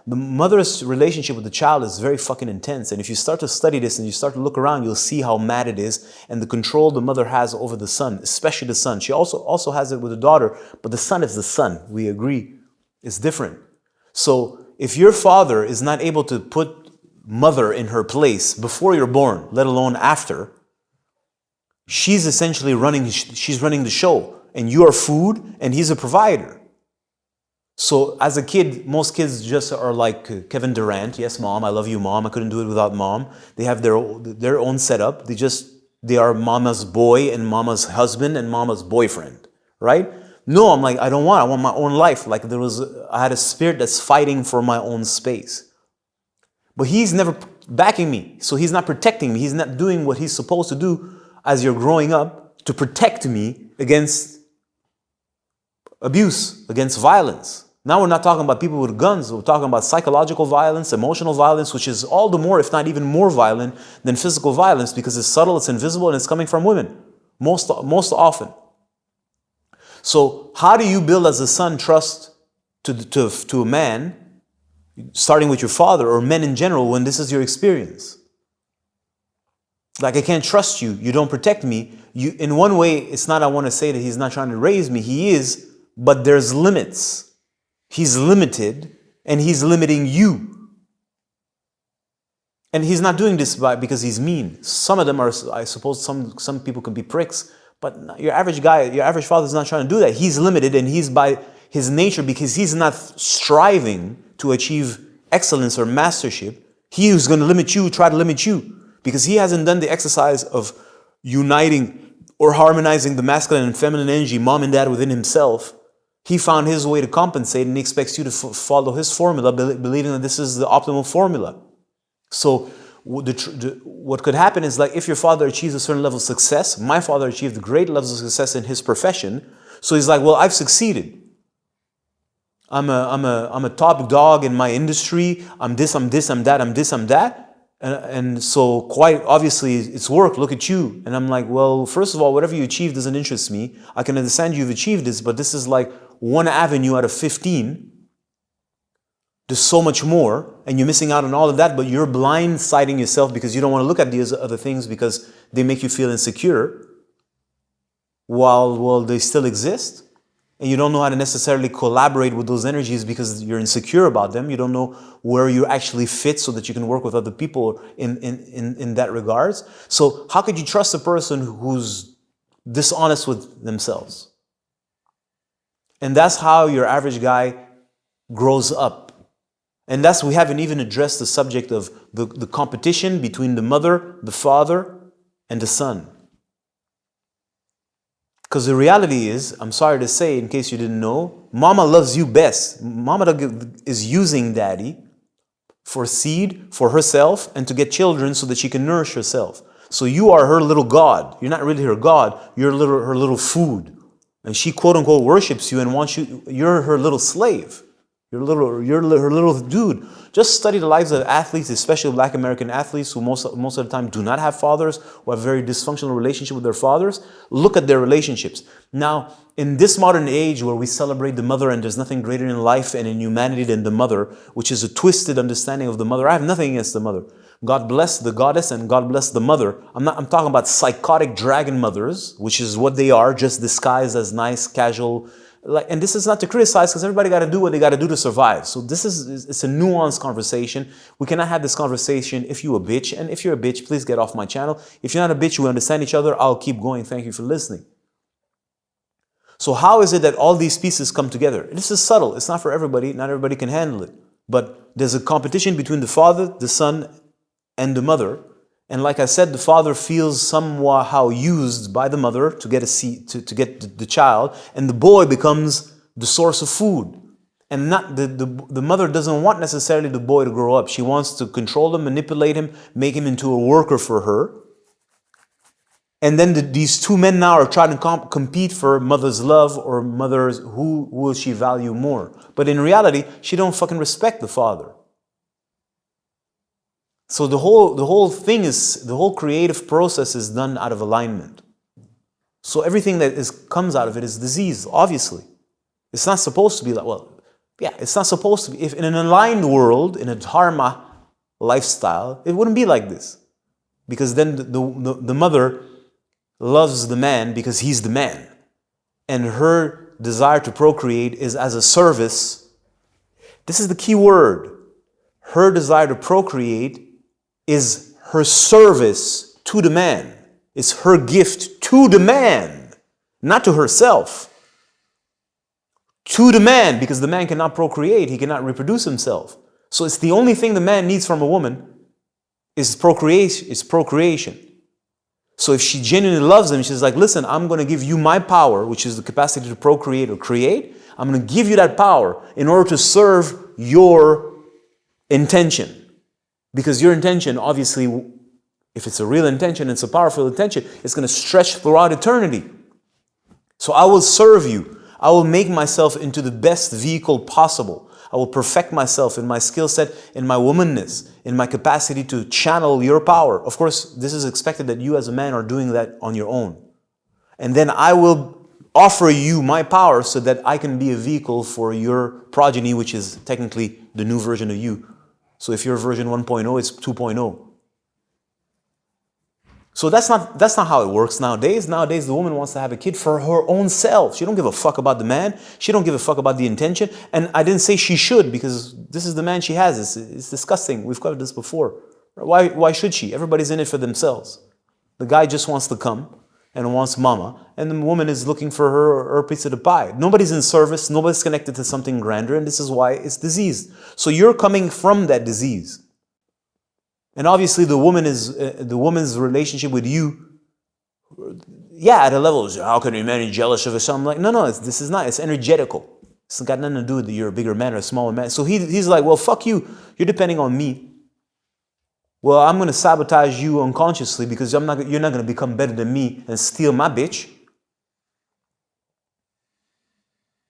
The mother's relationship with the child is very fucking intense. And if you start to study this and you start to look around, you'll see how mad it is and the control the mother has over the son, especially the son. She also has it with the daughter, but the son is the son. We agree. It's different. So if your father is not able to put mother in her place before you're born, let alone after, she's essentially running the show, and you are food and he's a provider. So as a kid, most kids just are like Kevin Durant. Yes, mom, I love you, mom. I couldn't do it without mom. They have their own setup. They are mama's boy and mama's husband and mama's boyfriend, right? No, I'm like, I want my own life. Like I had a spirit that's fighting for my own space. But he's never backing me. So he's not protecting me. He's not doing what he's supposed to do as you're growing up to protect me against abuse, against violence. Now we're not talking about people with guns. We're talking about psychological violence, emotional violence, which is all the more, if not even more violent than physical violence, because it's subtle, it's invisible, and it's coming from women most often. So how do you build as a son trust to a man, starting with your father or men in general, when this is your experience? Like, I can't trust you. You don't protect me. In one way, it's not, I want to say that he's not trying to raise me. He is, but there's limits. He's limited and he's limiting you. And he's not doing this because he's mean. Some of them are, I suppose some people can be pricks, but your average guy, your average father is not trying to do that. He's limited and he's by his nature, because he's not striving to achieve excellence or mastership. He who's going to limit you, try to limit you, because he hasn't done the exercise of uniting or harmonizing the masculine and feminine energy, mom and dad, within himself. He found his way to compensate and he expects you to follow his formula, believing that this is the optimal formula. So what could happen is, like, if your father achieves a certain level of success, my father achieved great levels of success in his profession. So he's like, well, I've succeeded. I'm a top dog in my industry. I'm this, I'm that, I'm this, I'm that. And so quite obviously it's work. Look at you. And I'm like, well, first of all, whatever you achieve doesn't interest me. I can understand you've achieved this, but this is like one avenue out of 15. There's so much more, and you're missing out on all of that, but you're blindsiding yourself because you don't want to look at these other things because they make you feel insecure while they still exist. And you don't know how to necessarily collaborate with those energies because you're insecure about them. You don't know where you actually fit so that you can work with other people in that regards. So how could you trust a person who's dishonest with themselves? And that's how your average guy grows up. And we haven't even addressed the subject of the competition between the mother, the father, and the son. Because the reality is, I'm sorry to say, in case you didn't know, mama loves you best. Mama is using daddy for seed, for herself, and to get children so that she can nourish herself. So you are her little god. You're not really her god. You're her little food. And she, quote unquote, worships you and wants you. You're her little slave. You're her little dude. Just study the lives of athletes, especially Black American athletes who most of the time do not have fathers or have very dysfunctional relationship with their fathers. Look at their relationships. Now, in this modern age where we celebrate the mother and there's nothing greater in life and in humanity than the mother, which is a twisted understanding of the mother. I have nothing against the mother. God bless the goddess and God bless the mother. I'm talking about psychotic dragon mothers, which is what they are, just disguised as nice, casual. And this is not to criticize, because everybody got to do what they got to do to survive. So it's a nuanced conversation. We cannot have this conversation if you a bitch. And if you're a bitch, please get off my channel. If you're not a bitch, we understand each other. I'll keep going. Thank you for listening. So how is it that all these pieces come together? This is subtle. It's not for everybody. Not everybody can handle it. But there's a competition between the father, the son, and the mother. And like I said, the father feels somehow used by the mother to get to get the child, and the boy becomes the source of food. And not the mother doesn't want necessarily the boy to grow up. She wants to control him, manipulate him, make him into a worker for her. And then these two men now are trying to compete for mother's love, or mother's who will she value more. But in reality, she don't fucking respect the father. So the whole thing is, the whole creative process is done out of alignment. So everything that comes out of it is disease, obviously. It's not supposed to be like, well, Yeah, it's not supposed to be. If in an aligned world, in a dharma lifestyle, it wouldn't be like this. Because then the mother loves the man because he's the man. And her desire to procreate is as a service. This is the key word. Her desire to procreate is her service to the man. It's her gift to the man, not to herself. To the man, because the man cannot procreate, he cannot reproduce himself. So it's the only thing the man needs from a woman is procreation. So if she genuinely loves him, she's like, listen, I'm going to give you my power, which is the capacity to procreate or create. I'm going to give you that power in order to serve your intention. Because your intention, obviously, if it's a real intention, it's a powerful intention, it's going to stretch throughout eternity. So I will serve you. I will make myself into the best vehicle possible. I will perfect myself in my skill set, in my womanness, in my capacity to channel your power. Of course, this is expected that you as a man are doing that on your own. And then I will offer you my power so that I can be a vehicle for your progeny, which is technically the new version of you. So if you're version 1.0, it's 2.0. So that's not how it works nowadays. Nowadays, the woman wants to have a kid for her own self. She don't give a fuck about the man. She don't give a fuck about the intention. And I didn't say she should, because this is the man she has. It's disgusting. We've covered this before. Why should she? Everybody's in it for themselves. The guy just wants to come and wants mama, and the woman is looking for her piece of the pie. Nobody's in service. Nobody's connected to something grander, and this is why it's diseased. So you're coming from that disease. And obviously the woman's relationship with you, yeah, at a level, how can a man be jealous of something? Like, no, it's energetical. It's got nothing to do with you're a bigger man or a smaller man. So he's like, well, fuck you. You're depending on me. Well, I'm going to sabotage you unconsciously because you're not going to become better than me and steal my bitch.